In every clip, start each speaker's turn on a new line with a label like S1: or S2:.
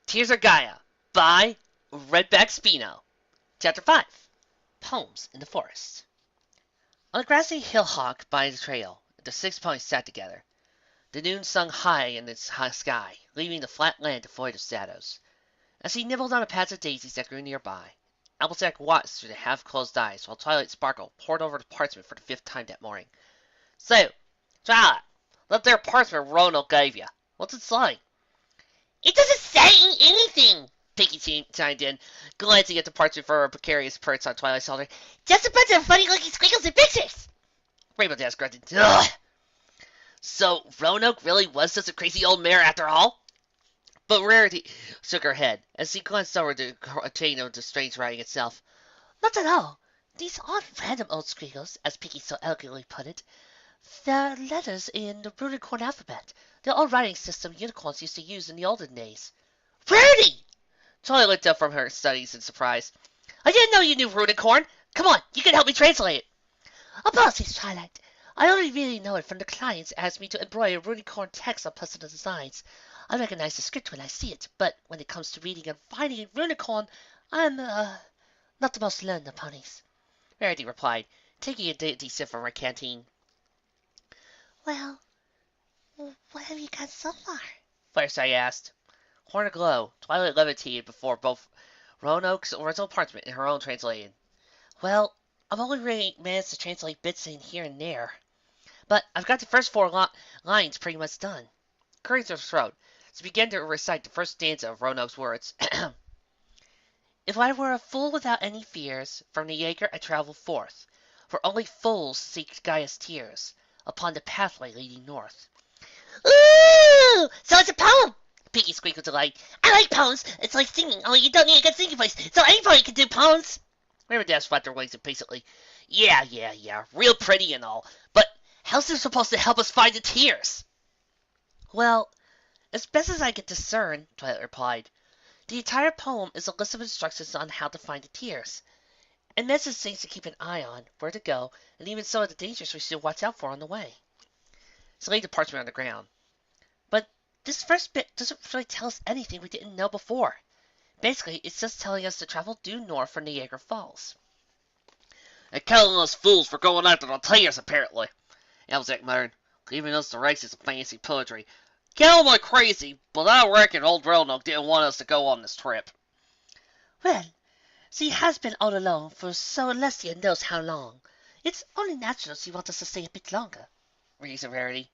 S1: Tears of Gaia by Redback Spino. Chapter 5 Poems in the Forest. On a grassy hillock by the trail, the 6 ponies sat together. The noon sung high in the sky, leaving the flat land devoid of shadows. As he nibbled on a patch of daisies that grew nearby, Applejack watched through the half-closed eyes while Twilight Sparkle pored over the parchment for the 5th time that morning. So, Twilight, that there parchment Ronald gave you, what's it say?
S2: It doesn't say anything,
S1: Pinky chimed in, glancing at the parchment for a precarious perch on Twilight's shoulder.
S2: just a bunch of funny-looking squiggles and pictures.
S1: Rainbow Dash grunted. Ugh. So, Roanoke really was just a crazy old mare after all? But Rarity shook her head as he glanced over the chain of the strange writing itself.
S2: Not at all. These aren't random old squiggles, as Pinky so elegantly put it. They're letters in the Runicorn alphabet, the old writing system unicorns used to use in the olden days.
S1: Rarity! Twilight looked up from her studies in surprise. I didn't know you knew Runicorn. Come on, you can help me translate it.
S2: Apologies, Twilight. I only really know it from the clients asked me to embroider Runicorn text on personal designs. I recognize the script when I see it, but when it comes to reading and finding Runicorn, I'm, not the most learned of ponies.
S1: Rarity replied, taking a dainty sip from her canteen.
S2: Well, what have you got so far?
S1: Fireside asked. Horn aglow, Twilight levitated before both Roanoke's original parchment and her own translated. Well, I've only really managed to translate bits in here and there. But I've got the first 4 lines pretty much done. Clearing her throat, she began to recite the first stanza of Roanoke's words. If I were a fool without any fears, from the Jaeger I travel forth, for only fools seek Gaia's tears, upon the pathway leading north.
S2: Ooh! So it's a poem!
S1: Pinky squeaked with delight.
S2: I like poems. It's like singing, only you don't need a good singing voice, so anybody can do poems.
S1: Rainbow Dash flapped her wings impatiently. Yeah, real pretty and all, but how's this supposed to help us find the tears? Well, as best as I can discern, Twilight replied, the entire poem is a list of instructions on how to find the tears, and message things to keep an eye on, where to go, and even some of the dangers we should watch out for on the way. She laid the parchment on the ground. But this first bit doesn't really tell us anything we didn't know before. Basically, it's just telling us to travel due north from Niagara Falls. And killing us fools for going after the tears, apparently, Applejack muttered, leaving us the races of fancy poetry. Kill them like crazy, but I reckon old Roanoke didn't want us to go on this trip.
S2: Well, she has been all alone for so Alessia knows how long. It's only natural she wants us to stay a bit longer,
S1: reasoned Rarity.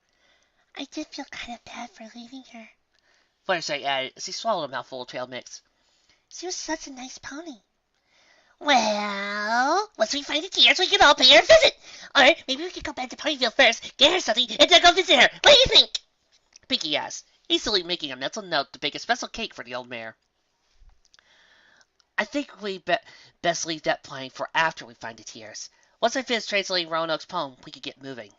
S2: I did feel kind of bad for leaving her,
S1: Fireside added as he swallowed a mouthful of trail mix.
S2: She was such a nice pony. Well, once we find the tears, we can all pay her a visit. Or maybe we could go back to Ponyville first, get her something, and then go visit her. What do you think?
S1: Pinky asked, easily making a mental note to bake a special cake for the old mare. I think we best leave that planning for after we find the tears. Once I finish translating Roanoke's poem, we could get moving.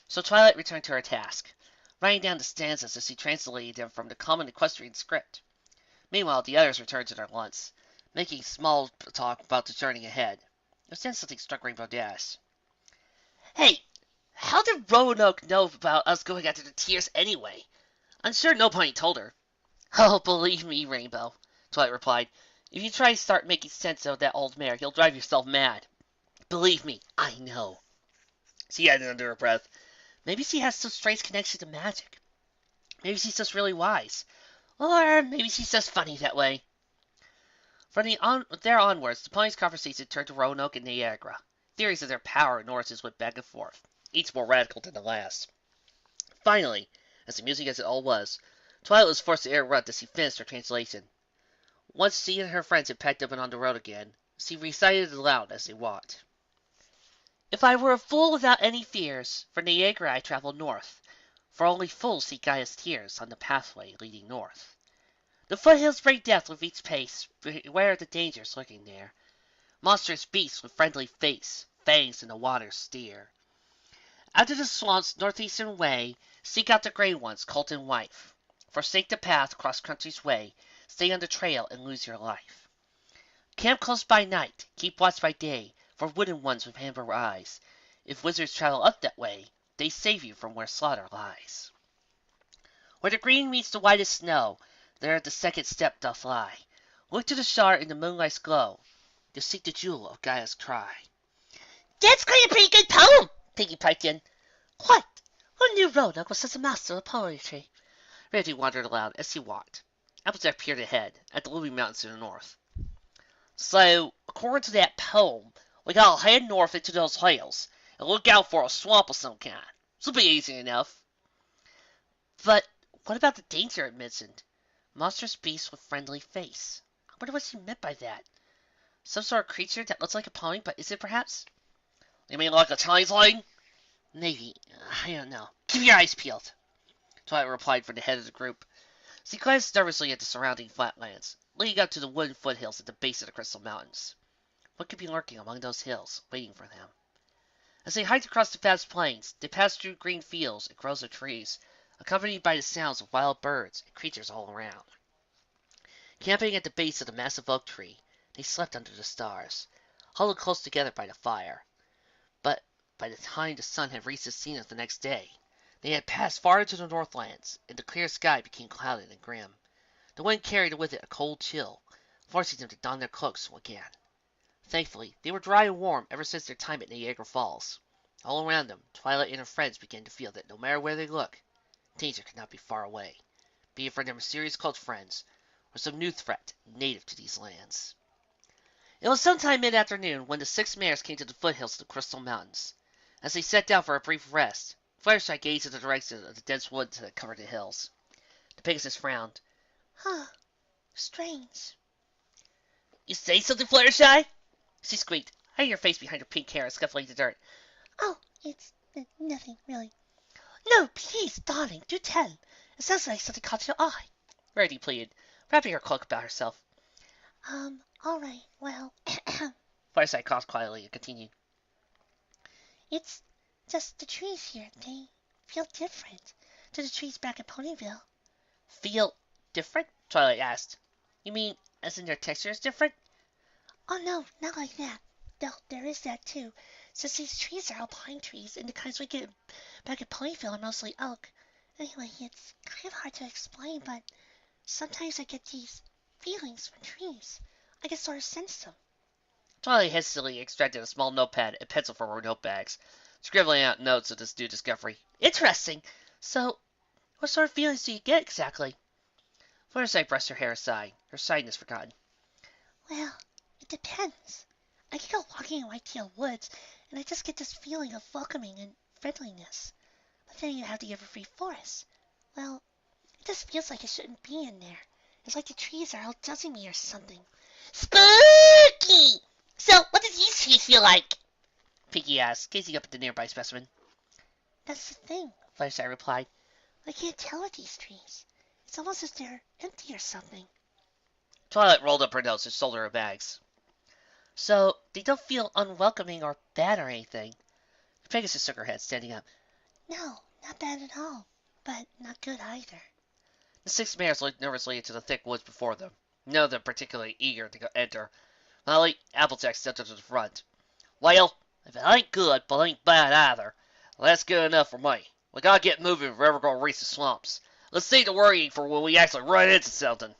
S1: So Twilight returned to her task, writing down the stanzas as she translated them from the common equestrian script. Meanwhile, the others returned to their lunch, making small talk about the journey ahead. Just then something struck Rainbow Dash. Hey, how did Roanoke know about us going after the tears anyway? I'm sure no pony told her. Oh, believe me, Rainbow, Twilight replied. If you try to start making sense of that old mare, you'll drive yourself mad. Believe me, I know. She added under her breath. Maybe she has some strange connection to magic. Maybe she's just really wise. Or maybe she's just funny that way. From there onwards, the ponies' conversation turned to Roanoke and Niagara. Theories of their power and horses went back and forth, each more radical than the last. Finally, as amusing as it all was, Twilight was forced to interrupt as she finished her translation. Once she and her friends had packed up and on the road again, she recited it aloud as they walked. If I were a fool without any fears, from Niagara I travel north, for only fools seek Gaia's tears on the pathway leading north. The foothills bring death with each pace, beware the dangers lurking there. Monstrous beasts with friendly face, fangs in the waters steer. Out of the swamps northeastern way, seek out the grey ones, colt and wife. Forsake the path, cross country's way, stay on the trail and lose your life. Camp close by night, keep watch by day, for wooden ones with amber eyes. If wizards travel up that way, they save you from where slaughter lies. Where the green meets the whitest snow, There the second step doth lie. Look to the shard in the moonlight's glow, to seek the jewel of Gaia's cry.
S2: That's quite a pretty good poem, Piggy piped in. What? Who knew Roanoke was such a master of poetry?
S1: Randy wondered aloud as he walked. Applejack peered ahead, at the looming mountains to the north. So, according to that poem, we gotta head north into those hills, and look out for a swamp of some kind. This'll be easy enough.
S2: But what about the danger it mentioned? Monstrous beast with friendly face. I wonder what she meant by that. Some sort of creature that looks like a pony, but is it perhaps?
S1: You mean like a changeling?
S2: Maybe. I don't know. Keep your eyes peeled.
S1: Twilight replied from the head of the group. She glanced nervously at the surrounding flatlands, leading up to the wooden foothills at the base of the Crystal Mountains. What could be lurking among those hills, waiting for them? As they hiked across the vast plains, they passed through green fields and groves of trees, accompanied by the sounds of wild birds and creatures all around. Camping at the base of the massive oak tree, they slept under the stars, huddled close together by the fire. But by the time the sun had reached the zenith the next day, they had passed far into the northlands, and the clear sky became clouded and grim. The wind carried with it a cold chill, forcing them to don their cloaks again. Thankfully, they were dry and warm ever since their time at Niagara Falls. All around them, Twilight and her friends began to feel that no matter where they looked, danger could not be far away, be it from their mysterious cult friends or some new threat native to these lands. It was sometime mid-afternoon when the 6 mares came to the foothills of the Crystal Mountains. As they sat down for a brief rest, Fluttershy gazed in the direction of the dense woods that covered the hills. The Pegasus frowned.
S2: Strange.
S1: You say something, Fluttershy? She squeaked, hiding her face behind her pink hair and scuffling the dirt.
S2: Oh, it's nothing, really. No, please, darling, do tell. It sounds like something caught your eye.
S1: Rarity pleaded, wrapping her cloak about herself.
S2: All right, well,
S1: Fluttershy coughed quietly and continued.
S2: It's just the trees here. They feel different to the trees back at Ponyville.
S1: Feel different? Twilight asked. You mean as in their texture is different?
S2: Oh, no, not like that. Though there is that, too. Since these trees are all pine trees, and the kinds we get back at Ponyville are mostly oak. Anyway, it's kind of hard to explain, but sometimes I get these feelings from trees. I can sort of sense them.
S1: Twilight hastily extracted a small notepad and pencil from her notebags, scribbling out notes of this new discovery.
S2: Interesting. So, what sort of feelings do you get exactly?
S1: Fluttershy brushed her hair aside, her shyness forgotten.
S2: Well, it depends. I can go walking in Whitetail Woods, and I just get this feeling of welcoming and friendliness. But then you have the Everfree Forest. Well, it just feels like I shouldn't be in there. It's like the trees are all judging me or something. Spooky! So, what does these trees feel like?
S1: Pinky asked, gazing up at the nearby specimen.
S2: That's the thing,
S1: Fluttershy replied.
S2: I can't tell with these trees. It's almost as if they're empty or something.
S1: Twilight rolled up her nose and shouldered her bags.
S2: So, they don't feel unwelcoming or bad or anything?
S1: Pegasus shook her head, standing up.
S2: No, not bad at all, but not good either.
S1: The 6 mares looked nervously into the thick woods before them, none of them particularly eager to enter. Finally, Applejack stepped up to the front. Well, if it ain't good, but ain't bad either, well, that's good enough for me. We gotta get moving if we're ever gonna reach the swamps. Let's save the worrying for when we actually run into something.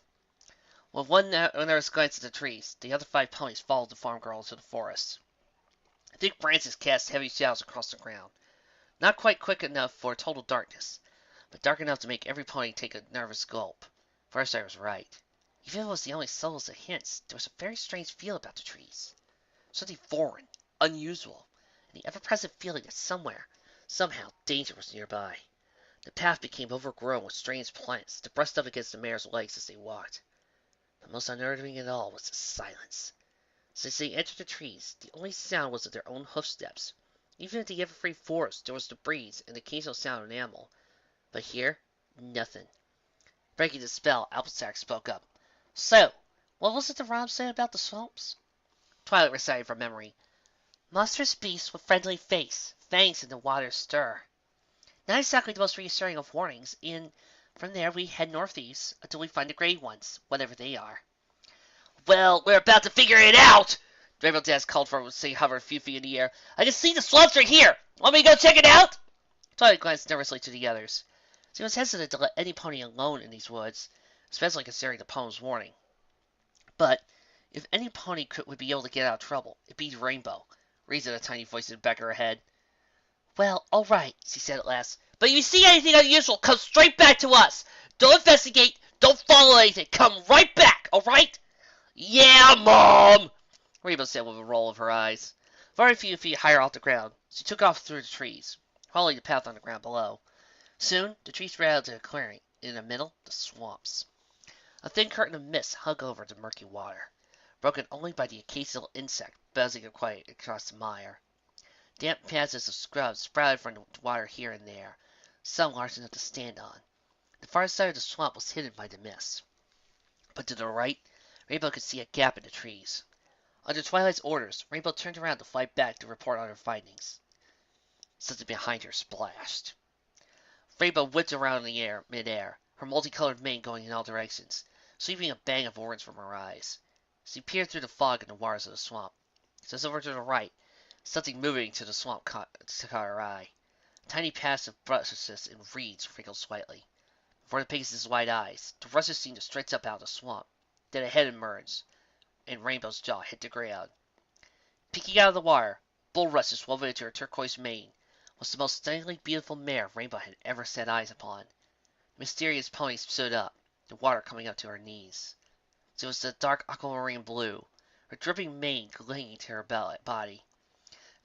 S1: With one nervous glance at the trees, the other 5 ponies followed the farm girl into the forest. Thick branches cast heavy shadows across the ground. Not quite quick enough for total darkness, but dark enough to make every pony take a nervous gulp. Fluttershy was right. Even if it was the only subtlest of hints, there was a very strange feel about the trees. Something foreign, unusual, and the ever-present feeling that somewhere, somehow, danger was nearby. The path became overgrown with strange plants that brushed up against the mare's legs as they walked. But most unnerving of all was the silence. Since they entered the trees, the only sound was of their own hoofsteps. Even in the Everfree Forest, there was the breeze and the occasional sound of an animal. But here, nothing. Breaking the spell, Applejack spoke up. So, what was it the rhyme said about the swamps? Twilight recited from memory. Monstrous beast with friendly face, fangs in the water stir. Not exactly the most reassuring of warnings, and from there we head northeast until we find the gray ones, whatever they are. Well, we're about to figure it out! Rainbow Dash called from as he hovered a few feet in the air. I can see the swamps right here! Want me to go check it out? Twilight glanced nervously to the others. She was hesitant to let any pony alone in these woods, especially considering the poem's warning. But if any pony would be able to get out of trouble, it'd be Rainbow, raising a tiny voice in the back of her head.
S2: Well, all right, she said at last. But if you see anything unusual, come straight back to us. Don't investigate. Don't follow anything. Come right back, all right?
S1: Yeah, Mom! Rainbow said with a roll of her eyes. Very few feet higher off the ground, she took off through the trees, following the path on the ground below. Soon, the trees spread out to a clearing. In the middle, the swamps. A thin curtain of mist hung over the murky water, broken only by the occasional insect buzzing quiet across the mire. Damp patches of scrub sprouted from the water here and there, some large enough to stand on. The far side of the swamp was hidden by the mist. But to the right, Rainbow could see a gap in the trees. Under Twilight's orders, Rainbow turned around to fly back to report on her findings. Something behind her splashed. Rainbow whipped around in the air, mid-air, her multicolored mane going in all directions, sweeping a bang of orange from her eyes. She peered through the fog in the waters of the swamp. Just over to the right, something moving to the swamp caught her eye. A tiny patch of bushes and reeds wrinkled slightly. Before the Pegasus' wide eyes, the rushes seemed to stretch up out of the swamp. Then a head emerged, and Rainbow's jaw hit the ground. Peeking out of the water, bulrushes woven into her turquoise mane, was the most stunningly beautiful mare Rainbow had ever set eyes upon. The mysterious pony stood up, the water coming up to her knees. It was a dark aquamarine blue, her dripping mane clinging to her body.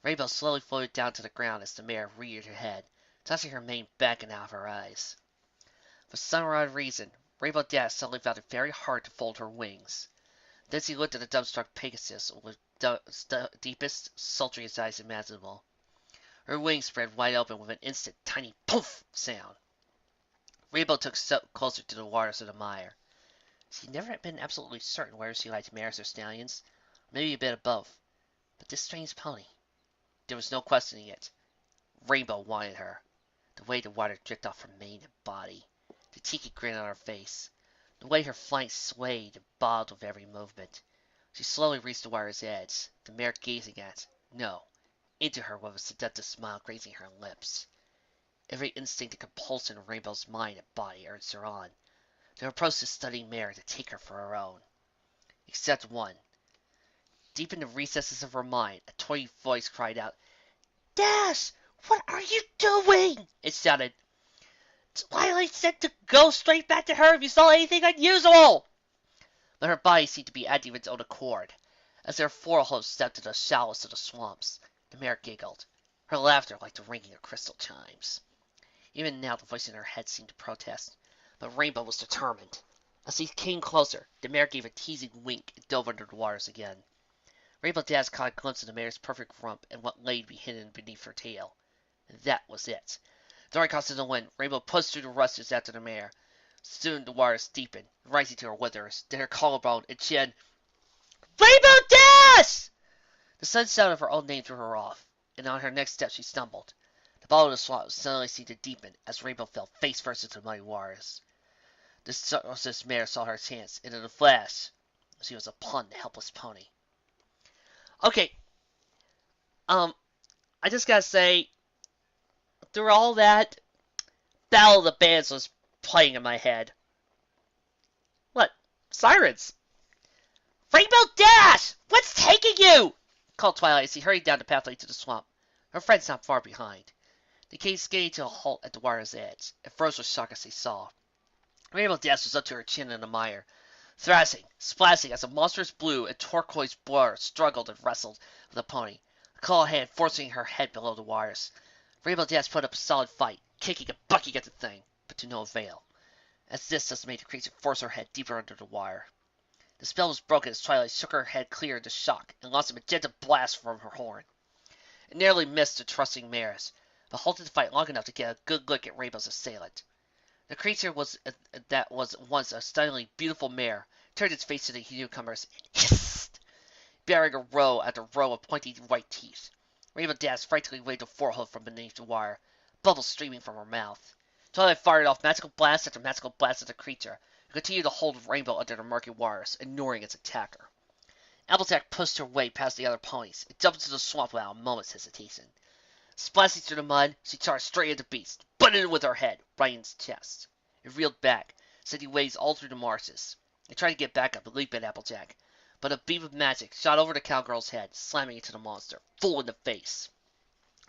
S1: Rainbow slowly floated down to the ground as the mare reared her head, tossing her mane back and out of her eyes. For some odd reason, Rainbow Dash suddenly found it very hard to fold her wings. Then she looked at the dumbstruck Pegasus with deepest, sultriest eyes imaginable. Her wings spread wide open with an instant, tiny poof sound. Rainbow took a step closer to the waters of the mire. She never had been absolutely certain whether she liked mares or stallions, maybe a bit of both. But this strange pony, there was no questioning it. Rainbow wanted her. The way the water dripped off her mane and body, the cheeky grin on her face, the way her flanks swayed and bobbed with every movement. She slowly reached the water's edge, the mare gazing into her with a seductive smile grazing her lips. Every instinct and compulsion of Rainbow's mind and body urged her on, to approach the stunning mare to take her for her own. Except one. Deep in the recesses of her mind, a toy voice cried out,
S2: Dash! What are you doing?
S1: It shouted.
S2: Twilight said to go straight back to her if you saw anything unusual!
S1: But her body seemed to be acting of its own accord. As their forehoofs stepped into the shallows of the swamps, the mare giggled, her laughter like the ringing of crystal chimes. Even now the voice in her head seemed to protest, but Rainbow was determined. As he came closer, the mare gave a teasing wink and dove under the waters again. Rainbow Dash caught a glimpse of the mare's perfect rump and what lay hidden beneath her tail. And that was it. Throwing across the wind, Rainbow pushed through the rushes after the mare. Soon the waters deepened, rising to her withers, then her collarbone and chin.
S2: Rainbow Dash!
S1: The sudden sound of her own name threw her off, and on her next step she stumbled. The bottom of the swamp suddenly seemed to deepen as Rainbow fell face first into the muddy waters. This mare saw her chance, and in a flash, she was upon the helpless pony. Okay, I just gotta say, through all that, Battle of the Bands was playing in my head. What? Sirens!
S2: Rainbow Dash! What's taking you?
S1: Called Twilight as he hurried down the pathway to the swamp. Her friends not far behind. They came skating to a halt at the water's edge, and froze with shock as they saw. Rainbow Dash was up to her chin in the mire, thrashing, splashing as a monstrous blue and turquoise boar struggled and wrestled with the pony, a claw hand forcing her head below the waters. Rainbow Dash put up a solid fight, kicking and bucking at the thing, but to no avail, as this just made the creature force her head deeper under the wire. The spell was broken as Twilight shook her head clear of the shock and launched a magenta blast from her horn. It nearly missed the trusting mares, but halted the fight long enough to get a good look at Rainbow's assailant. The creature that was once a stunningly beautiful mare turned its face to the newcomers and hissed, baring a row after row of pointy white teeth. Rainbow Dash frantically waved a forehoof from beneath the wire, bubbles streaming from her mouth. Twilight fired off magical blast after magical blast at the creature, who continued to hold Rainbow under the murky waters, ignoring its attacker. Applejack pushed her way past the other ponies and jumped into the swamp without a moment's hesitation. Splashing through the mud, she charged straight at the beast, butted it with her head, right in its chest. It reeled back, sending waves all through the marshes. They tried to get back up and leap at Applejack, but a beam of magic shot over the cowgirl's head, slamming into the monster, full in the face.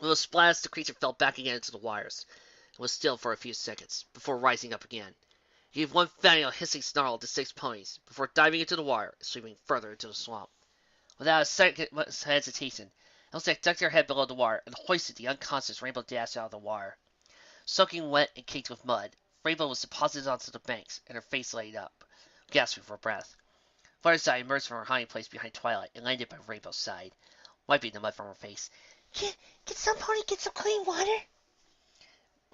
S1: With a splash, the creature fell back again into the wires, and was still for a few seconds, before rising up again. He gave one final hissing snarl at the 6 ponies, before diving into the wire and sweeping further into the swamp. Without a second's hesitation, Applejack ducked her head below the wire and hoisted the unconscious Rainbow Dash out of the wire. Soaking wet and caked with mud, Rainbow was deposited onto the banks, and her face laid up, gasping for breath. Fireside emerged from her hiding place behind Twilight and landed by Rainbow's side, wiping the mud from her face.
S2: Can some pony get some clean water?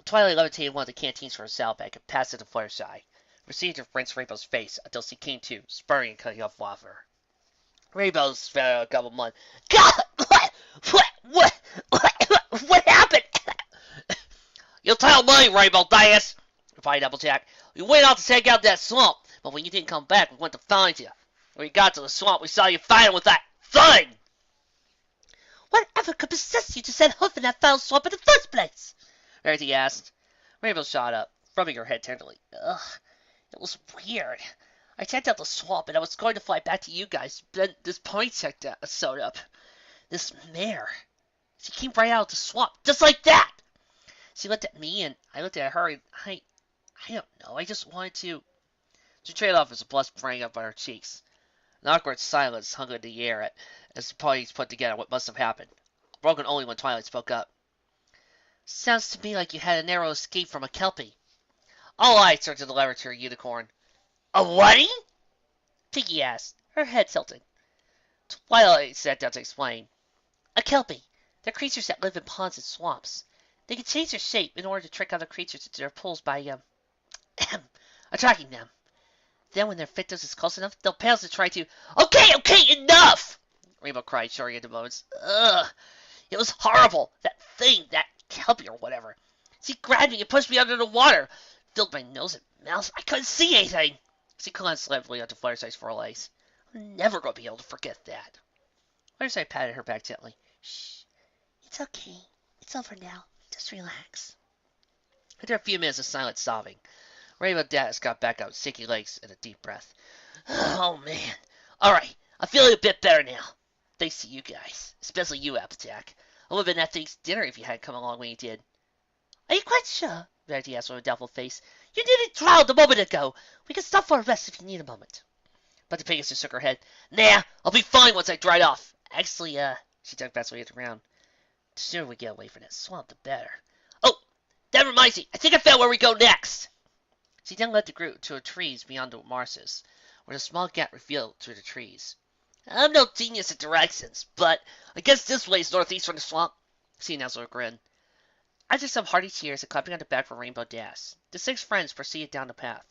S1: Twilight levitated one of the canteens for her saddlebag and passed it to Fluttershy, proceeding to rinse Rainbow's face until she came to, spurring and cutting off water. Rainbow spat out a gobble of mud.
S2: God! What happened?
S1: You'll tell me, Rainbow Dash, replied Applejack. We went out to take out that swamp, but when you didn't come back, we went to find you. When we got to the swamp, we saw you fighting with that thing!
S2: Whatever could possess you to send Hoof in that foul swamp in the first place?
S1: Rarity asked. Rainbow shot up, rubbing her head tenderly.
S2: Ugh, it was weird. I checked out the swamp, and I was going to fly back to you guys, but then this pony showed up. This mare. She came right out of the swamp, just like that! She looked at me, and I looked at her, and I don't know, I just wanted to...
S1: She trailed off as a blush sprang up on her cheeks. An awkward silence hung in the air as the ponies put together what must have happened, broken only when Twilight spoke up.
S2: Sounds to me like you had a narrow escape from a kelpie.
S1: All eyes turned to the laboratory unicorn.
S2: A what?
S1: Pinky asked, her head tilting.
S2: Twilight sat down to explain. A kelpie. They're creatures that live in ponds and swamps. They can change their shape in order to trick other creatures into their pools by, attracting them. Then when their victims is close enough, they'll pause to try to... Okay, enough!
S1: Rainbow cried, shorting into moans.
S2: Ugh, it was horrible. That thing, that kelpie or whatever. She grabbed me and pushed me under the water. Filled my nose and mouth. I couldn't see anything.
S1: She glanced sleepily onto Fluttershy's forelegs.
S2: I'm never going to be able to forget that.
S1: Fluttershy patted her back gently.
S2: Shh. It's okay. It's over now. Just relax.
S1: After a few minutes of silent sobbing, Rainbow Dash got back up, shaking legs and a deep breath.
S2: Oh, man. All right. I'm feeling a bit better now. Thanks to you guys. Especially you, Applejack. I would have been at things dinner if you hadn't come along when you did. Are you quite sure? Rarity asked with a doubtful face. You nearly drowned a moment ago. We can stop for a rest if you need a moment.
S1: But the Pegasus shook her head.
S2: Nah, I'll be fine once I dried off. Actually,
S1: she dug fast way at the ground.
S2: The sooner we get away from that swamp, the better. Oh, that reminds me. I think I found where we go next.
S1: She then led the group to the trees beyond the marshes, where a small gap revealed through the trees.
S2: I'm no genius at directions, but I guess this way is northeast from the swamp.
S1: She announced with a grin. After some hearty cheers and clapping on the back for Rainbow Dash, the 6 friends proceeded down the path,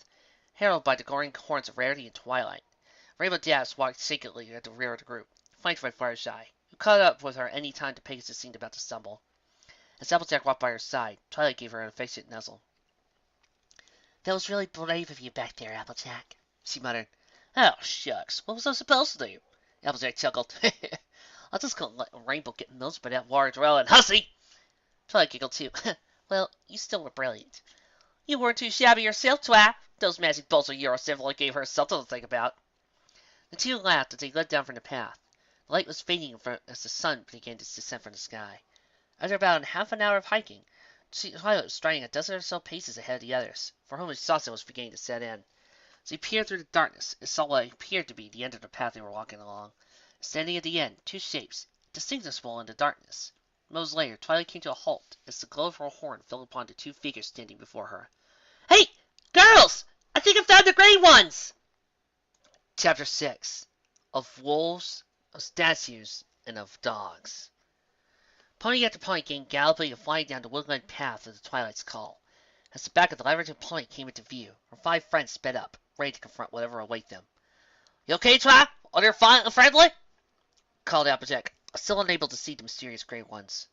S1: heralded by the glowing horns of Rarity and Twilight. Rainbow Dash walked shakily at the rear of the group, flanked by Fluttershy, who caught up with her any time the Pegasus seemed about to stumble. As Applejack walked by her side, Twilight gave her an affectionate nuzzle.
S2: That was really brave of you back there, Applejack,
S1: she muttered.
S2: Oh, shucks. What was I supposed to do?
S1: Applejack chuckled.
S2: I'm just gonna let Rainbow get milked by that water dwelling hussy.
S1: Twilight giggled too.
S2: Well, you still were brilliant. You weren't too shabby yourself, Twat. Those magic bolts of yours definitely gave her something to think about.
S1: The two laughed as they led down from the path. The light was fading as the sun began to descend from the sky. After about half an hour of hiking, Twilight was striding a dozen or so paces ahead of the others, for whom exhaustion was beginning to set in. As he peered through the darkness, it saw what appeared to be the end of the path they were walking along. Standing at the end, 2 shapes, distinguishable in the darkness. Moments later, Twilight came to a halt as the glow of her horn fell upon the 2 figures standing before her.
S2: Hey, girls! I think I found the gray ones!
S1: Chapter 6. Of Wolves, of Statues, and of Dogs. Pony after pony came galloping and flying down the woodland path of the Twilight's call. As the back of the labyrinth pony came into view, her 5 friends sped up, ready to confront whatever await them.
S2: You okay, Twi? Are they fine and friendly?
S1: Called Applejack, still unable to see the mysterious gray ones.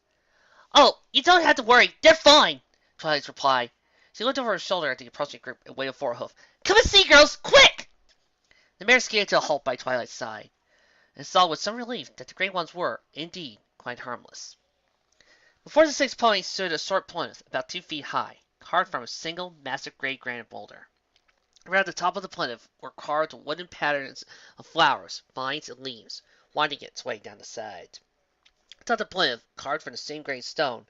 S2: Oh, you don't have to worry. They're fine,
S1: Twilight's reply. She looked over her shoulder at the approaching group and waved for a hoof.
S2: Come and see, girls, quick!
S1: The mare skated to a halt by Twilight's side, and saw with some relief that the gray ones were, indeed, quite harmless. Before the 6 ponies stood a short plinth about 2 feet high, carved from a single massive gray granite boulder. Around the top of the plinth were carved wooden patterns of flowers, vines, and leaves, winding its way down the side. Atop the plinth, carved from the same grey stone,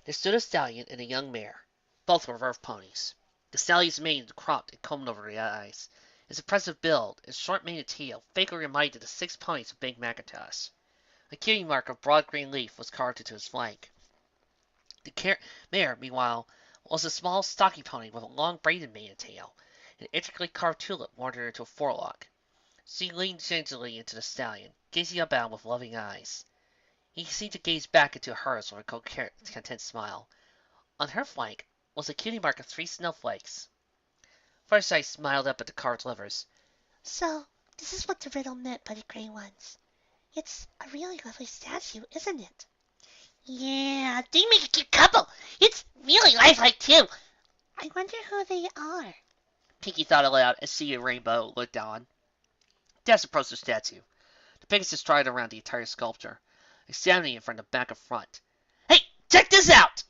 S1: there stood a stallion and a young mare. Both were Verve ponies. The stallion's mane cropped and combed over the eyes. His impressive build, his short maned tail, vaguely reminded the 6 ponies of Big Macintosh. A cutie mark of broad green leaf was carved into his flank. The mare, meanwhile, was a small, stocky pony with a long braided mane and tail. An intricately carved tulip wandered into a forelock. She leaned gingerly into the stallion, gazing up at him with loving eyes. He seemed to gaze back into hers with a content smile. On her flank was a cutie mark of 3 snowflakes. Firesight smiled up at the carved livers.
S2: So, this is what the riddle meant by the gray ones. It's a really lovely statue, isn't it? Yeah, they make a cute couple. It's really lifelike, too. I wonder who they are.
S1: Pinkie thought aloud as she and Rainbow looked on. Des approached the statue. The Pegasus trotted around the entire sculpture, examining it from the back and front. Hey, check this out!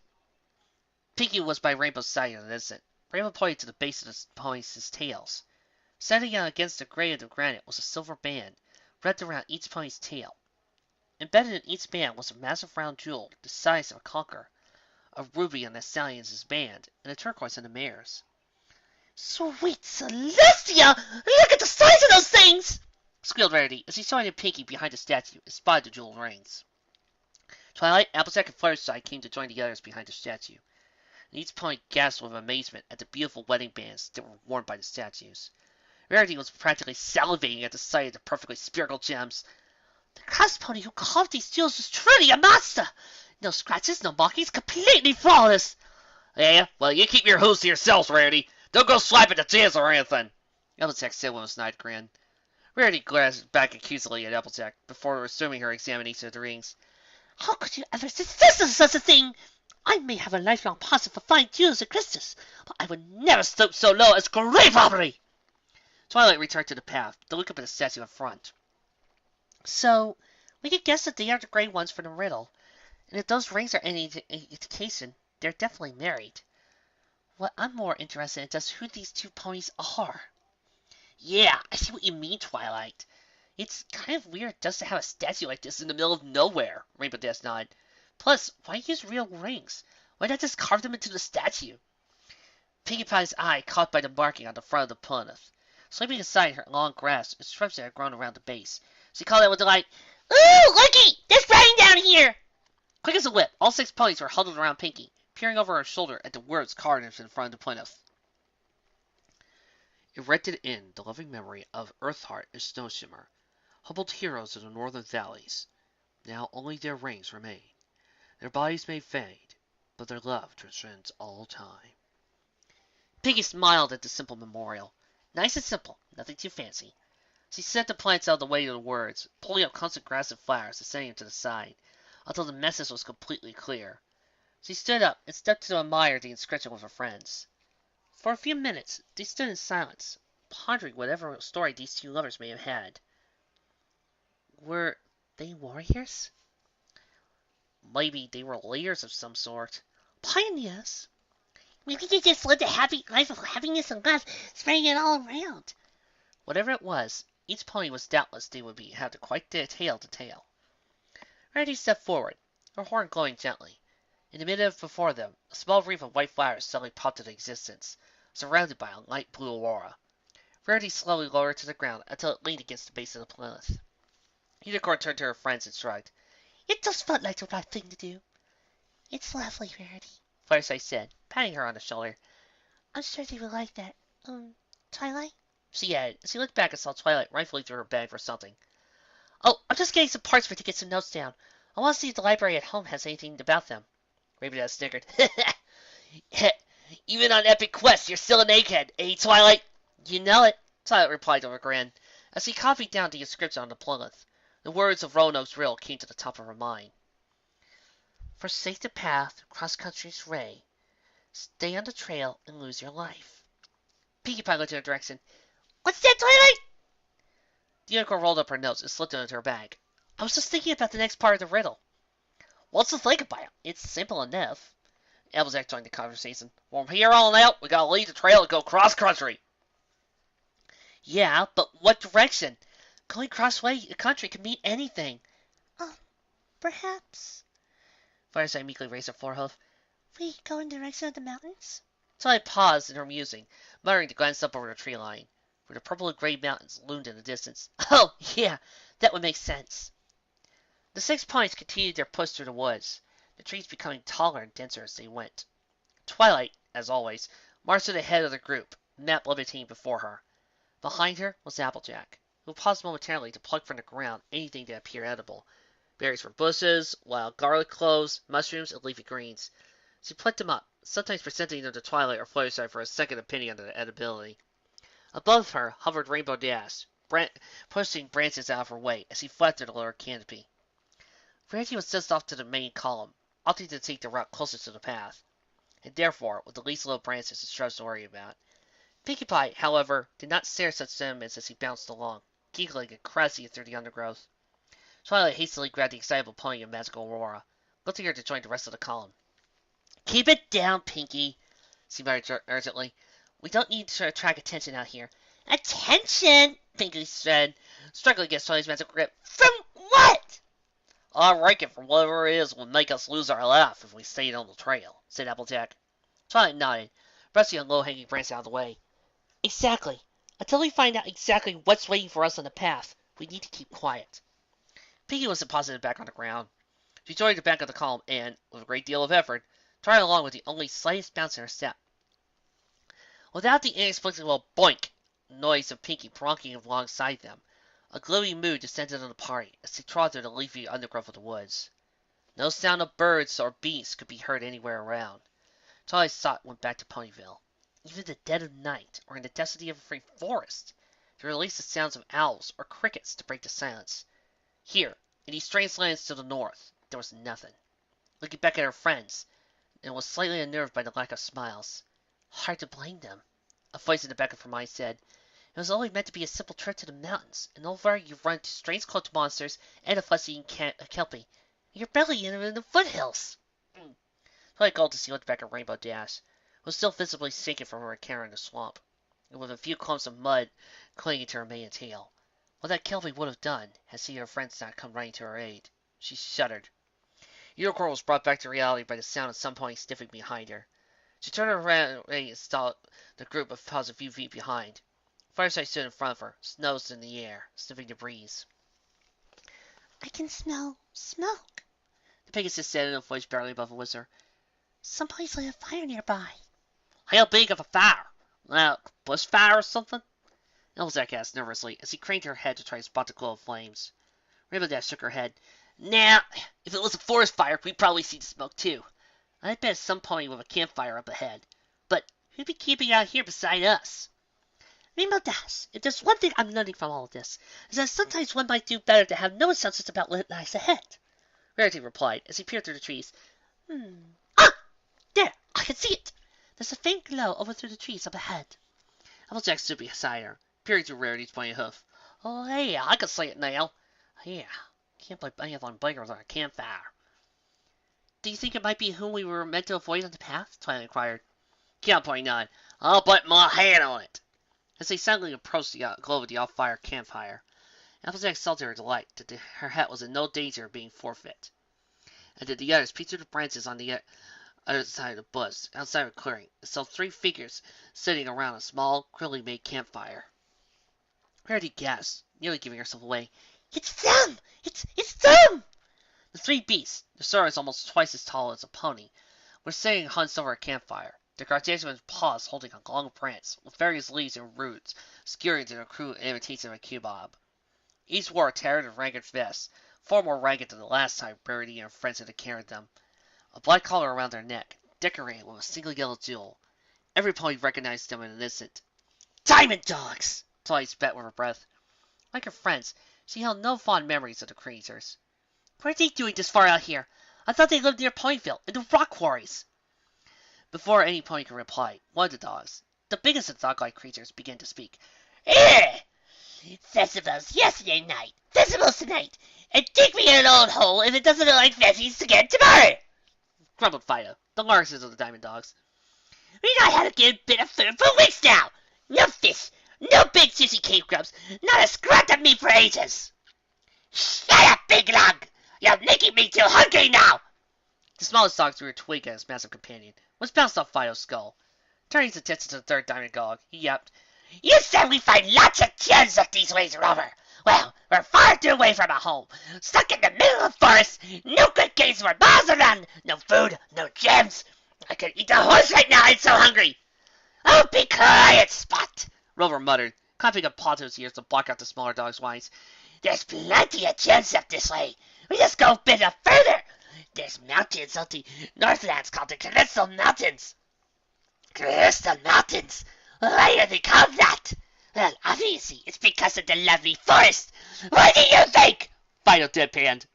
S1: Pinkie was by Rainbow's side in an instant. Rainbow pointed to the base of the pony's tails. Standing out against the gray of the granite was a silver band, wrapped around each pony's tail. Embedded in each band was a massive round jewel the size of a conker, a ruby on the stallion's band, and a turquoise on the mare's.
S2: Sweet Celestia! Look at the size of those things!
S1: Squealed Rarity as he saw in Pinkie behind the statue and spied the jeweled rings. Twilight, Applejack, and Fluttershy came to join the others behind the statue, and each pony gasped with amazement at the beautiful wedding bands that were worn by the statues. Rarity was practically salivating at the sight of the perfectly spherical gems.
S2: The cross pony who carved these jewels was truly a master! No scratches, no markings, completely flawless!
S1: Yeah, well, you keep your hooves to yourselves, Rarity. Don't go swiping the gems or anything. Applejack said with a snide grin. Rarity glanced back accusingly at Applejack before resuming her examination of the rings.
S2: How could you ever suggest such a thing? I may have a lifelong passion for fine jewels and crystals, but I would never stoop so low as grave robbery!
S1: Twilight returned to the path to look up at the statue in front.
S2: So, we could guess that they are the gray ones for the riddle, and if those rings are any indication, they're definitely married. What I'm more interested in is just who these 2 ponies are.
S1: Yeah, I see what you mean, Twilight. It's kind of weird just to have a statue like this in the middle of nowhere, Rainbow Dash nodded. Plus, why use real rings? Why not just carve them into the statue? Pinkie Pie's eye caught by the marking on the front of the plinth. Sweeping aside her long grass and shrubs that had grown around the base, she called out with delight,
S2: Ooh, looky! There's rain down here!
S1: Quick as a whip, all 6 ponies were huddled around Pinkie, peering over her shoulder at the words carved in front of the plinth. Erected in the loving memory of Earthheart and Snowshimmer, humbled heroes of the northern valleys. Now only their rings remain. Their bodies may fade, but their love transcends all time. Pinkie smiled at the simple memorial. Nice and simple, nothing too fancy. She set the plants out of the way of the words, pulling up clumps of grass and flowers and setting them to the side, until the message was completely clear. She stood up and stepped to admire the inscription with her friends. For a few minutes, they stood in silence, pondering whatever story these 2 lovers may have had. Were they warriors? Maybe they were leaders of some sort.
S2: Pioneers? Maybe they just lived a happy life of happiness and love, spreading it all around.
S1: Whatever it was, each pony was doubtless they would have quite the tale to tell. Rarity stepped forward, her horn glowing gently. In the middle before them, a small wreath of white flowers suddenly popped into existence, surrounded by a light blue aurora. Rarity slowly lowered it to the ground until it leaned against the base of the plinth. Unicorn turned to her friends and shrugged.
S2: It just felt like the right thing to do. It's lovely, Rarity,
S1: Fluttershy said, patting her on the shoulder.
S2: I'm sure they will like that. Twilight?
S1: She added, as she looked back and saw Twilight rifling through her bag for something. Oh, I'm just getting some parts for it to get some notes down. I want to see if the library at home has anything about them. Ravenous snickered. Even on epic quests, you're still an egghead, eh, Twilight? You know it, Twilight replied with a grin, as he copied down the inscription on the plinth. The words of Roanoke's riddle came to the top of her mind. Forsake the path, cross country's ray. Stay on the trail and lose your life. Pinkie Pie looked in her direction.
S2: What's that, Twilight?
S1: The unicorn rolled up her notes and slipped them into her bag. I was just thinking about the next part of the riddle. What's to think about? It's simple enough. Applejack joined the conversation. From here on out, we gotta leave the trail and go cross country. Yeah, but what direction? Going crossway the country could mean anything.
S2: Um, Perhaps
S1: Fireside meekly raised her forehoof.
S2: we go in the direction of the mountains?
S1: Twilight paused in her musing, muttering to glance up over the tree line, where the purple and gray mountains loomed in the distance. Oh, yeah, that would make sense. The 6 ponies continued their push through the woods, the trees becoming taller and denser as they went. Twilight, as always, marched at the head of the group, map levitating before her. Behind her was Applejack, who paused momentarily to pluck from the ground anything that appeared edible. Berries from bushes, wild garlic cloves, mushrooms, and leafy greens. She plucked them up, sometimes presenting them to Twilight or Fluttershy for a second opinion on their edibility. Above her hovered Rainbow Dash, pushing branches out of her way as he flattened the lower canopy. Rarity was just off to the main column, opting to take the route closest to the path, and therefore with the least little branches and shrubs to worry about. Pinkie Pie, however, did not share such sentiments as he bounced along, giggling and crashing through the undergrowth. Twilight hastily grabbed the excitable pony of Magical Aurora, lifting her to join the rest of the column. Keep it down, Pinkie, she muttered urgently. We don't need to attract attention out here. Attention! Pinkie said, struggling against Twilight's magic grip. From what? I reckon from whatever it is will make us lose our laugh if we stay on the trail, said Applejack. Twilight nodded, brushing a low-hanging branch out of the way. Exactly. Until we find out exactly what's waiting for us on the path, we need to keep quiet. Pinkie was deposited back on the ground. She joined the back of the column and, with a great deal of effort, tried along with the only slightest bounce in her step. Without the inexplicable boink noise of Pinkie bronking alongside them, a gloomy mood descended on the party as they trod through the leafy undergrowth of the woods. No sound of birds or beasts could be heard anywhere around. Twilight's thought went back to Ponyville. Even in the dead of night, or in the density of a free forest, to release the sounds of owls or crickets to break the silence. Here, in these strange lands to the north, there was nothing. Looking back at her friends, and was slightly unnerved by the lack of smiles. Hard to blame them. A voice in the back of her mind said, it was only meant to be a simple trip to the mountains, and over you've run into strange cloaked monsters and a flesh-eating kelpie. And you're barely in the foothills. Twilight gulped as she looked back at Rainbow Dash, who was still visibly sinking from her encounter in the swamp, and with a few clumps of mud clinging to her mane and tail. What that kelpie would have done, had she and her friends not come running to her aid. She shuddered. Unicorn was brought back to reality by the sound of some pony sniffing behind her. She turned around and saw the group of paused a few feet behind. Fireside stood in front of her, nose in the air, sniffing the breeze.
S2: I can smell smoke,
S1: The Pegasus said in a voice barely above a whisper.
S2: some place lit a fire nearby.
S1: How big of a fire? Bush fire or something? Elzak asked nervously as he craned her head to try to spot the glow of flames. Rainbow Dash shook her head. Nah, if it was a forest fire, we'd probably see the smoke too. I bet it's some pony with a campfire up ahead. But who'd be keeping out here beside us?
S2: Rainbow Dash, if there's one thing I'm learning from all of this, is that sometimes one might do better to have no assumptions about what lies ahead.
S1: Rarity replied as he peered through the trees.
S2: Ah! There! I can see it! There's a faint glow over through the trees up ahead.
S1: Applejack stood beside her, peering through Rarity's pointy hoof. Oh, yeah, I can see it now. Yeah, can't believe anything bigger than a campfire. Do you think it might be whom we were meant to avoid on the path? Twilight inquired. Cowboy nodded. I'll bet my hand on it. As they silently approached the glow of the off-fire campfire, Applejack saw to her delight that her hat was in no danger of being forfeit, and that the others peeked through the branches on the other side of the bush, outside of the clearing, and saw 3 figures sitting around a small, crudely made campfire. Rarity gasped, nearly giving herself away.
S2: It's them! It's them!
S1: The 3 beasts, their swords almost twice as tall as a pony, were sitting hunched over a campfire, their gargantuan paws holding a long branch, with various leaves and roots skewering to their crude imitation of a kebab. Each wore a tattered and ragged vest, far more ragged than the last time Rarity and her friends had carried them. A black collar around their neck, decorated with a single yellow jewel. Every pony recognized them in an instant. Diamond Dogs! Twilight spat with her breath. Like her friends, she held no fond memories of the creatures. What are they doing this far out here? I thought they lived near Ponyville, in the rock quarries. Before any pony could reply, one of the dogs, the biggest of dog-like creatures, began to speak.
S2: Eh! Festivals yesterday night, festivals tonight, and dig me in an old hole if it doesn't look like festies again tomorrow!
S1: Grumbled Fido, the largest of the Diamond Dogs.
S2: We not had a good bit of food for weeks now! No fish, No big juicy cave grubs. Not a scrap of meat for ages. Shut up, big lug. You're making me too hungry now.
S1: The smallest dog threw a twig at his massive companion, which bounced off Fido's skull. Turning his attention to the third diamond dog, he yapped,
S2: You said we find lots of gems up these ways, Rover. Well, we're far too away from a home. Stuck in the middle of the forest. No good games for miles around. No food, no gems. I could eat a horse right now. I'm so hungry. Oh, be quiet, Spot.
S1: Rover muttered, clapping a paw to his ears to block out the smaller dog's whines.
S2: There's plenty of gems up this way. We just go a bit further. There's mountains up the Northlands called the Crystal Mountains. Crystal Mountains? Why are they called that? Well, obviously, it's because of the lovely forest. What do you think?
S1: Fido deadpanned.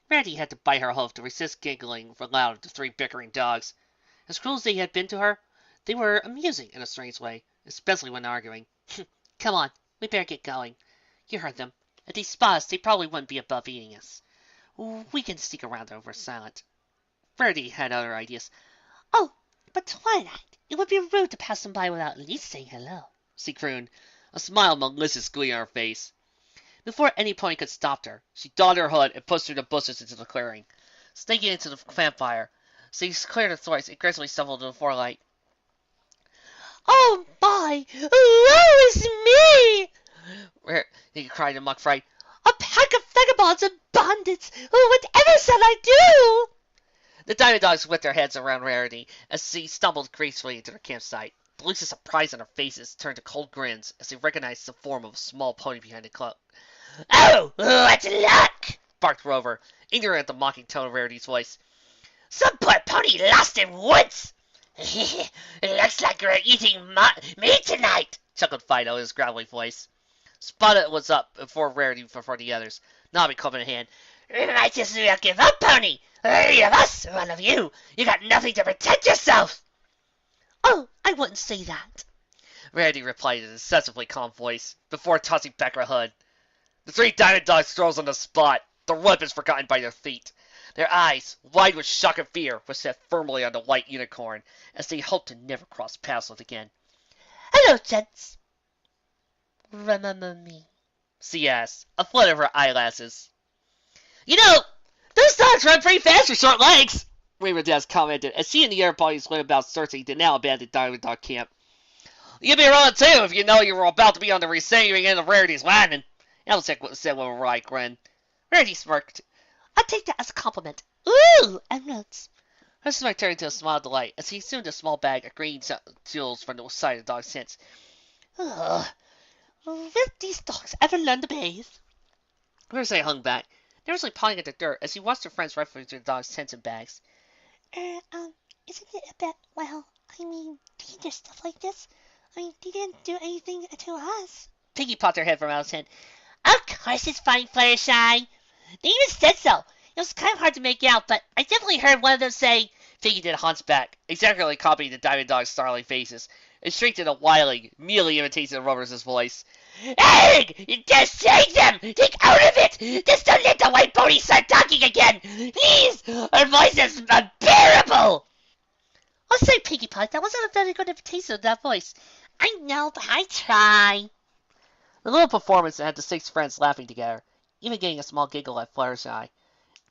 S1: Rarity had to bite her hoof to resist giggling aloud at the three bickering dogs. As cruel as they had been to her, they were amusing in a strange way, especially when arguing. Come on, we better get going. You heard them. If they spot us, they probably wouldn't be above eating us. We can sneak around over silent. Rarity had other ideas.
S2: Oh, but Twilight, it would be rude to pass them by without at least saying hello,
S1: she crooned, a smile of malicious glee on her face. Before any pony could stop her, she donned her hood and pushed through the bushes into the clearing. Sneaking into the campfire, she cleared her throat and gracefully stumbled into the forelight.
S2: Oh my! Woe is me!
S1: He cried in mock fright.
S2: A pack of vagabonds and bandits! Whatever shall I do?
S1: The diamond dogs whipped their heads around Rarity as she stumbled gracefully into their campsite. The looks of surprise on their faces turned to cold grins as they recognized the form of a small pony behind the cloak.
S2: Oh, what luck!
S1: Barked Rover, ignorant of the mocking tone of Rarity's voice.
S2: Some poor pony lost in woods! It looks like we're eating meat tonight,
S1: chuckled Fido in his gravelly voice. Spotted was up before the others, knobbing club in hand.
S2: We might just well give up, pony. Any of us, one of you. You got nothing to protect yourself. Oh, I wouldn't say that,
S1: Rarity replied in an excessively calm voice, before tossing back her hood. The three diamond dogs froze on the spot, their weapons forgotten by their feet. Their eyes, wide with shock and fear, were set firmly on the white unicorn, as they hoped to never cross paths with again.
S2: Hello, gents. Remember me?
S1: She asked, a flutter of her eyelashes. You know, those dogs run pretty fast for short legs, Raymondez commented, as she and the other ponies went about searching the now abandoned diamond dog camp. You'd be running too if you know you were about to be on the receiving end of Rarity's landing, Applejack said with a wry grin. Rarity smirked.
S2: I'll take that as a compliment. Ooh, emeralds.
S1: Her smirk turned into a smile of delight as he assumed a small bag of green jewels from the side of the dog's tent.
S2: Will these dogs ever learn to bathe?
S1: Rosé hung back, nervously pawing at the dirt as he watched her friends rifling through the dog's tents and bags.
S2: Isn't it a bit, dangerous stuff like this? They didn't do anything to us.
S1: Piggy popped her head from out his tent.
S2: Of course it's fine, Fluttershy. They even said so. It was kind of hard to make out, but I definitely heard one of them say...
S1: Piggy did a hunchback, exactly copying the diamond dog's startling faces, and shrieked in a wily, mealy imitation of Rover's voice.
S2: Egg! Just take them! Take out of it! Just don't let the white pony start talking again! Please! Her voice is unbearable! I'll say, Piggy Pot, that wasn't a very good imitation of that voice. I know, but I try.
S1: The little performance had the six friends laughing together, even getting a small giggle at Fluttershy.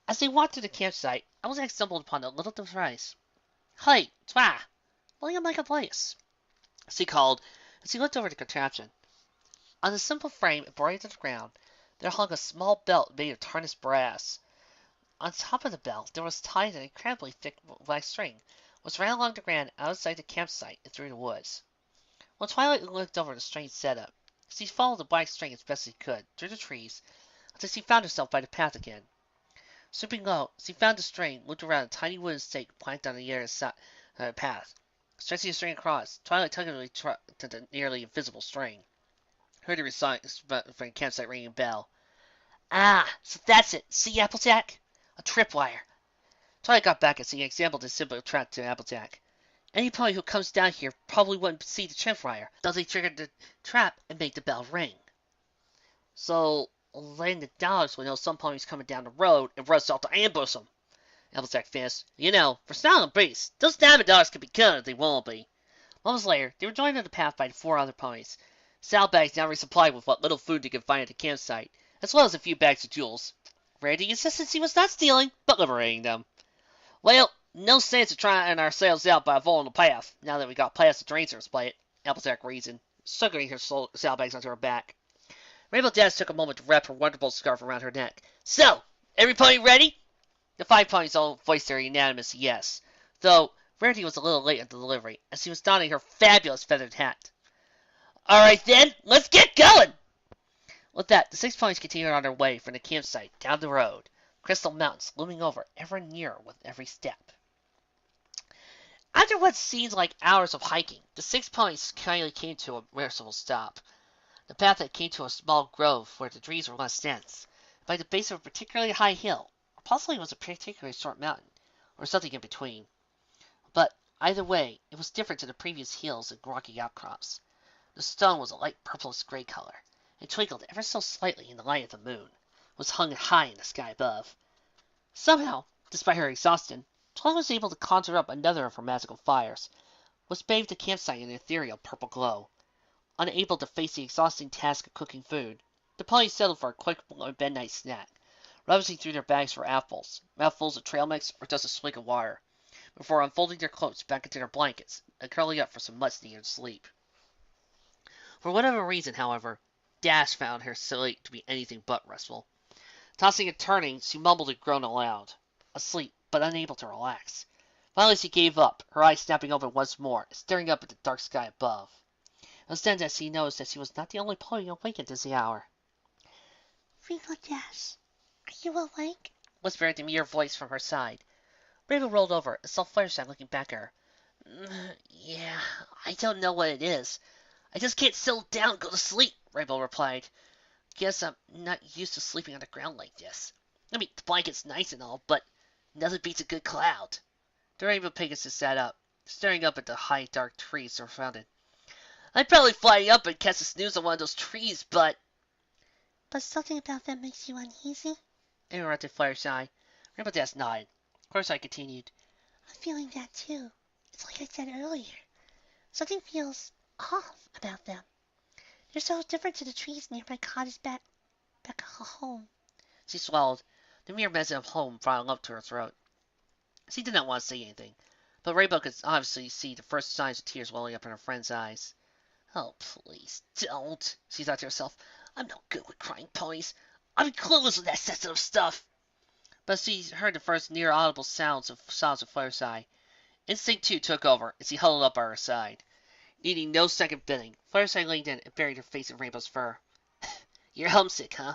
S1: As they walked to the campsite, Applejack stumbled upon a little device. Hey, Twa! William like a place, she called as he looked over the contraption. On the simple frame embroidered to the ground, there hung a small belt made of tarnished brass. On top of the belt there was tied an incredibly thick black string, which ran along the ground outside the campsite and through the woods. When Twilight looked over the strange setup, she followed the black string as best she could, through the trees, until she found herself by the path again. Stooping low, she found the string, looked around a tiny wooden stake planked on the other side of the path. Stretching the string across, Twilight tugged to the nearly invisible string. Heard the response from the campsite ringing a bell. Ah, so that's it. See, Applejack? A tripwire. Twilight got back as he examined the symbol track to Applejack. Any pony who comes down here probably wouldn't see the tripwire, thus they triggered the trap and made the bell ring. So, then the dogs will know some pony's coming down the road and rush out to ambush them. Applejack finished. You know, for silent beasts, those diamond dogs could be good if they won't be. Moments later, they were joined on the path by the four other ponies. Saddlebags now resupplied with what little food they could find at the campsite, as well as a few bags of jewels. Rarity insisted he was not stealing, but liberating them. Well, no sense of trying ourselves out by avoiding the path, now that we got past the drains to play it, Applejack reasoned, suckering her saddlebags onto her back. Rainbow Dash took a moment to wrap her wonderful scarf around her neck. So, every pony ready? The 5 ponies all voiced their unanimous yes, though Rarity was a little late in the delivery, as she was donning her fabulous feathered hat. Alright then, let's get going! With that, the 6 ponies continued on their way from the campsite down the road, Crystal Mountains looming over ever nearer with every step. After what seemed like hours of hiking, the 6 ponies finally came to a merciful stop. The path had came to a small grove where the trees were less dense, by the base of a particularly high hill, or possibly it was a particularly short mountain, or something in between. But, either way, it was different to the previous hills and rocky outcrops. The stone was a light purplish gray color, and twinkled ever so slightly in the light of the moon, was hung high in the sky above. Somehow, despite her exhaustion, Twilight was able to conjure up another of her magical fires, which bathed the campsite in an ethereal purple glow. Unable to face the exhausting task of cooking food, the ponies settled for a quick midnight snack, rummaging through their bags for apples, mouthfuls of trail mix, or just a swig of water, before unfolding their cloaks back into their blankets and curling up for some much-needed sleep. For whatever reason, however, Dash found her sleep to be anything but restful. Tossing and turning, she mumbled and groaned aloud, asleep but unable to relax. Finally she gave up, her eyes snapping open once more, staring up at the dark sky above. It was then that she noticed that she was not the only pony awake at this hour.
S2: Rainbow Dash, are you awake?
S1: Whispered a demure voice from her side. Rainbow rolled over and saw Fluttershy looking back at her. Yeah, I don't know what it is. I just can't settle down and go to sleep, Rainbow replied. Guess I'm not used to sleeping on the ground like this. I mean, the blanket's nice and all, but nothing beats a good cloud. The Rainbow Pegasus sat up, staring up at the high dark trees surrounded. I'd probably fly up and catch a snooze on one of those trees, but...
S2: But something about that makes you uneasy?
S1: Interrupted Fluttershy. Rainbow Dash nodded. Fluttershy continued.
S2: I'm feeling that too. It's like I said earlier. Something feels off about them. They're so different to the trees near my cottage back home.
S1: She swallowed, the mere mention of home flying up to her throat. She did not want to say anything, but Rainbow could obviously see the first signs of tears welling up in her friend's eyes. Oh, please don't, she thought to herself. I'm no good with crying ponies. I'm clueless with that sensitive stuff. But she heard the first near-audible sounds of Fluttershy. Instinct, too, took over, as he huddled up by her side. Needing no second bidding, Fluttershy leaned in and buried her face in Rainbow's fur. You're homesick, huh?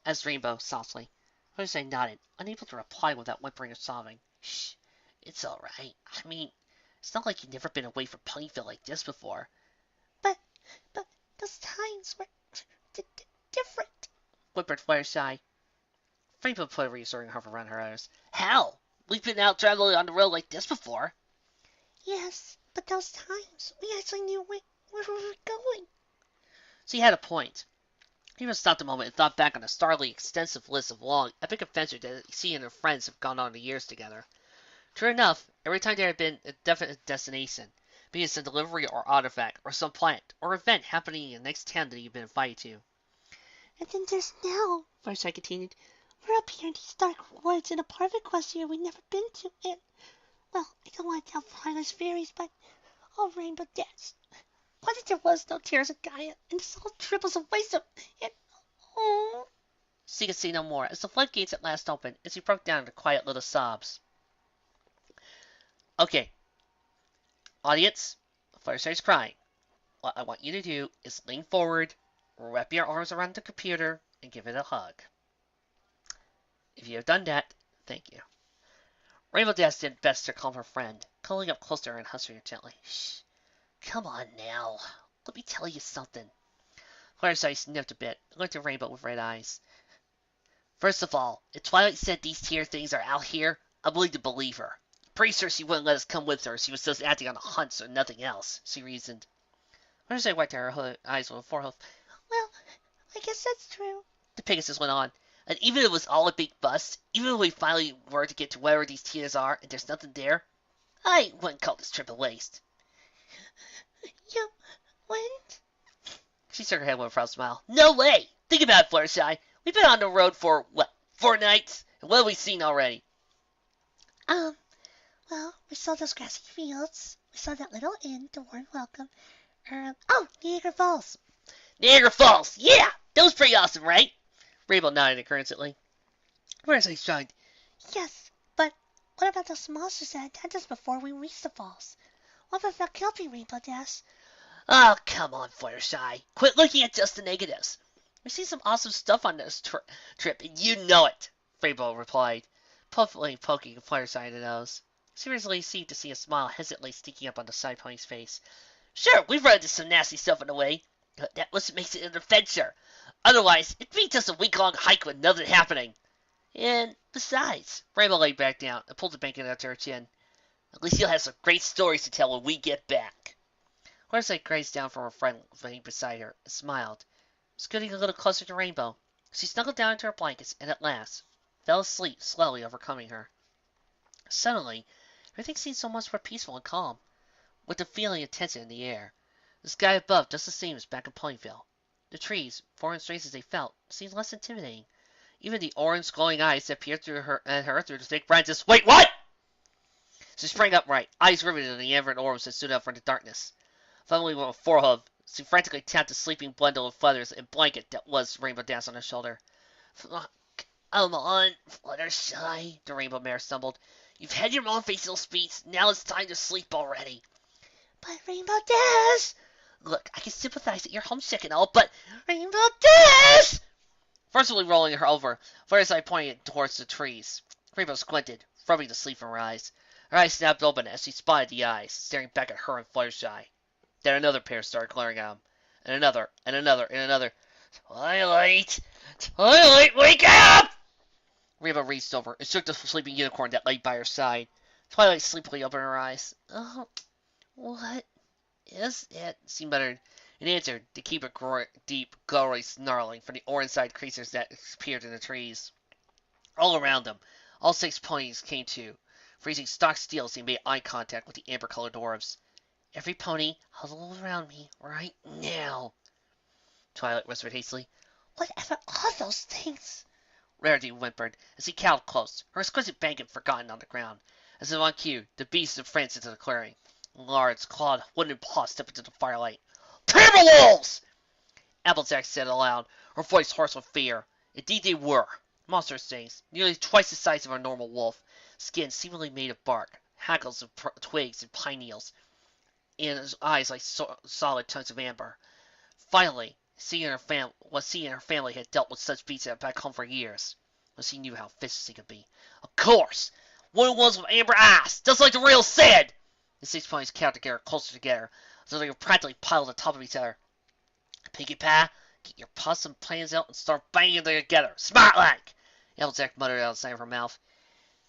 S1: Asked Rainbow, softly. Fluttershy nodded, unable to reply without whimpering or sobbing. Shh, it's all right. I mean, it's not like you've never been away from Ponyville like this before.
S2: But those times were different,
S1: whimpered Fluttershy. Rainbow put a reassuring arm around her eyes. Hell, we've been out traveling on the road like this before.
S2: Yes, but those times, we actually knew where we were going.
S1: She had a point. Rainbow stopped a moment and thought back on the startlingly extensive list of long, epic adventures that she and her friends have gone on the years together. True enough, every time there had been a definite destination, be it some delivery or artifact, or some plant, or event happening in the next town that you've been invited to.
S2: And then there's now,
S1: Fluttershy continued.
S2: We're up here in these dark woods in a part of Equestria we've never been to, and, well, I don't want to tell Twilight's fairies, but, oh, Rainbow Dash, what if there was no Tears of Gaia, and this all triples of wisdom, and, oh...
S1: She could see no more, as the floodgates at last opened, and she broke down into quiet little sobs. Okay. Audience, Fluttershy's crying. What I want you to do is lean forward, wrap your arms around the computer, and give it a hug. If you have done that, thank you. Rainbow Dash did best to calm her friend, cuddling up close to her and hushing her gently. Shh. Come on now. Let me tell you something. Fluttershy sniffed a bit, and looked at Rainbow with red eyes. First of all, if Twilight said these tier things are out here, I'm willing to believe her. Pretty sure she wouldn't let us come with her if she was just acting on a hunch or nothing else, she reasoned. Fluttershy wiped her eyes with a forehead.
S2: Well, I guess that's true,
S1: the Pegasus went on. And even if it was all a big bust, even if we finally were to get to wherever these tiers are and there's nothing there, I wouldn't call this trip a waste.
S2: You wouldn't?
S1: She shook her head with a proud smile. No way! Think about it, Fluttershy. We've been on the road for, what, 4 nights? And what have we seen already?
S2: Um, well, we saw those grassy fields. We saw that little inn, the warm welcome. Oh, Niagara Falls.
S1: Niagara Falls! Yeah! That was pretty awesome, right? Rainbow nodded encouragingly. Fluttershy shrugged.
S2: Yes, but what about those monsters that attacked us before we reached the falls? What about that kelpie, Rainbow Dash?
S1: Oh, come on, Fluttershy. Quit looking at just the negatives. We've seen some awesome stuff on this trip, and you know it, Rainbow replied, puffily poking Fluttershy in the nose. Seriously seemed to see a smile hesitantly sneaking up on the side pony's face. Sure, we've run into some nasty stuff on the way, but that what makes it an adventure. Otherwise, it'd be just a week-long hike with nothing happening. And besides, Rainbow laid back down and pulled the blanket up to her chin. At least you'll have some great stories to tell when we get back. Fluttershy gazed down from her friend laying beside her and smiled, scooting a little closer to Rainbow. She snuggled down into her blankets and at last fell asleep, slowly overcoming her. Suddenly, everything seemed so much more peaceful and calm, with a feeling of tension in the air. The sky above just the same as back in Ponyville. The trees, foreign strange as they felt, seemed less intimidating. Even the orange glowing eyes that peered at her through the thick branches. Wait, what? She sprang upright, eyes riveted on the amber orbs that stood out from the darkness. Fumbling with a forehoof, she frantically tapped the sleeping bundle of feathers and blanket that was Rainbow Dash on her shoulder. Come on, Fluttershy, the Rainbow Mare stumbled. You've had your motivational speech, now it's time to sleep already.
S2: But Rainbow Dash!
S1: Look, I can sympathize that you're homesick and all, but
S2: Rainbow Dash!
S1: forcibly rolling her over, Fluttershy pointed towards the trees. Rainbow squinted, rubbing the sleep from her eyes. Her eyes snapped open as she spotted the eyes, staring back at her and Fluttershy. Then another pair started glaring at him, and another, and another, and another. Twilight! Twilight, wake up! Rainbow reached over and shook the sleeping unicorn that lay by her side. Twilight sleepily opened her eyes.
S2: Oh, what
S1: Is it? She muttered, and answered to keep a deep, guttural snarling from the orange-eyed creatures that appeared in the trees. All around them, all 6 ponies came to, freezing stock still as they made eye contact with the amber-colored dwarves. Every pony, huddle around me right now, Twilight whispered hastily.
S2: Whatever are those things?
S1: Rarity whimpered as he cowed close, her exquisite blanket forgotten on the ground. As if on cue, the beasts advanced into the clearing. Large, clawed wooden paws stepped into the firelight. Timberwolves! Applejack said aloud, her voice hoarse with fear. Indeed they were. Monstrous things, nearly twice the size of a normal wolf, skin seemingly made of bark, hackles of twigs and pine needles, and his eyes like solid chunks of amber. Finally, she and her family had dealt with such beasts back home for years, but she knew how vicious they could be. Of course! One was with amber eyes, just like the real said! The 6 ponies cowed together, closer together, so they were practically piled on top of each other. Pinkie Pie, get your possum plans out and start banging them together, smart like! Applejack muttered out of the side of her mouth.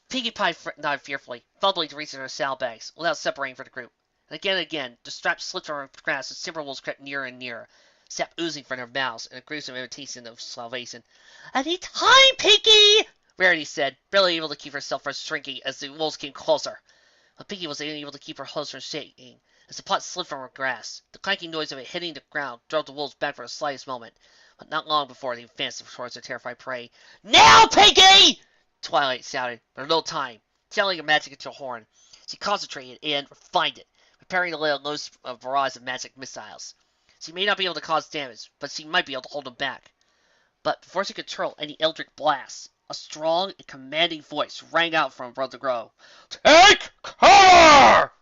S1: Pinkie Pie nodded fearfully, fumbling to reach into her saddlebags, without separating from the group. And again, the straps slipped from her grasp as Timberwolves crept nearer and nearer, sap oozing from their mouths in a gruesome imitation of salvation. "I need time, Pinkie!" Rarity said, barely able to keep herself from shrinking as the wolves came closer. But Pinkie was unable to keep her hose from shaking as the pot slid from her grasp. The clanking noise of it hitting the ground drove the wolves back for the slightest moment, but not long before they advanced towards their terrified prey. "Now, Pinkie!" Twilight shouted, but in no time. Channeling her magic into a horn, she concentrated and refined it, preparing to let loose a barrage of magic missiles. She may not be able to cause damage, but she might be able to hold them back. But before she could control any eldritch blasts, a strong and commanding voice rang out from above the grove. "Take cover!"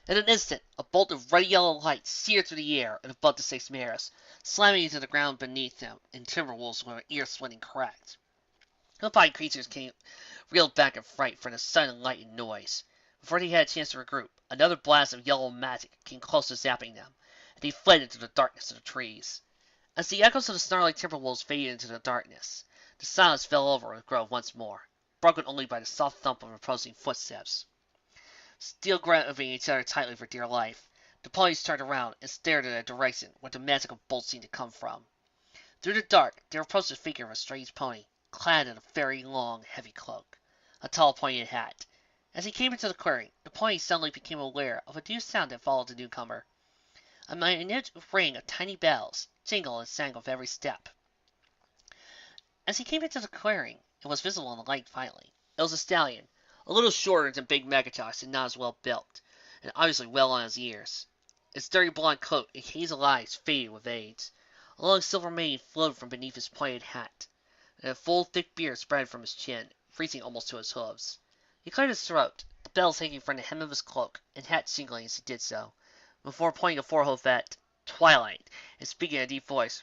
S1: In an instant, a bolt of ruddy yellow light seared through the air and above the 6 mares, slamming into the ground beneath them, and Timberwolves with an ear-splitting crack. The pine creatures reeled back in fright from the sudden light and noise. Before they had a chance to regroup, another blast of yellow magic came close to zapping them, and they fled into the darkness of the trees. As the echoes of the snarling Timberwolves faded into the darkness, the silence fell over the grove once more, broken only by the soft thump of approaching footsteps. Still grabbing each other tightly for dear life, the ponies turned around and stared in the direction where the magical bolt seemed to come from. Through the dark, they approached the figure of a strange pony, clad in a very long, heavy cloak, a tall pointed hat. As he came into the clearing, the pony suddenly became aware of a new sound that followed the newcomer. A minute ring of tiny bells jingled and sang with every step. As he came into the clearing, it was visible in the light finally. It was a stallion, a little shorter than Big Megajosh and not as well built, and obviously well on his ears. Its dirty blonde coat and hazel eyes faded with age. A long silver mane flowed from beneath his pointed hat, and a full thick beard spread from his chin, reaching almost to his hooves. He cleared his throat, the bells hanging from the hem of his cloak, and hat jingling as he did so, before pointing a forehoof at Twilight, and speaking in a deep voice.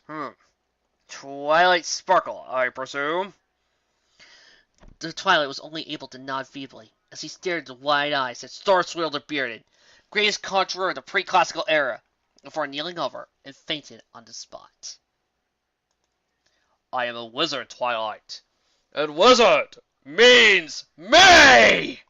S1: Twilight Sparkle, I presume? The Twilight was only able to nod feebly, as he stared at the wide eyes that star-swirled and bearded, greatest conjurer of the pre-classical era, before kneeling over and fainted on the spot. I am a wizard, Twilight, and wizard means me!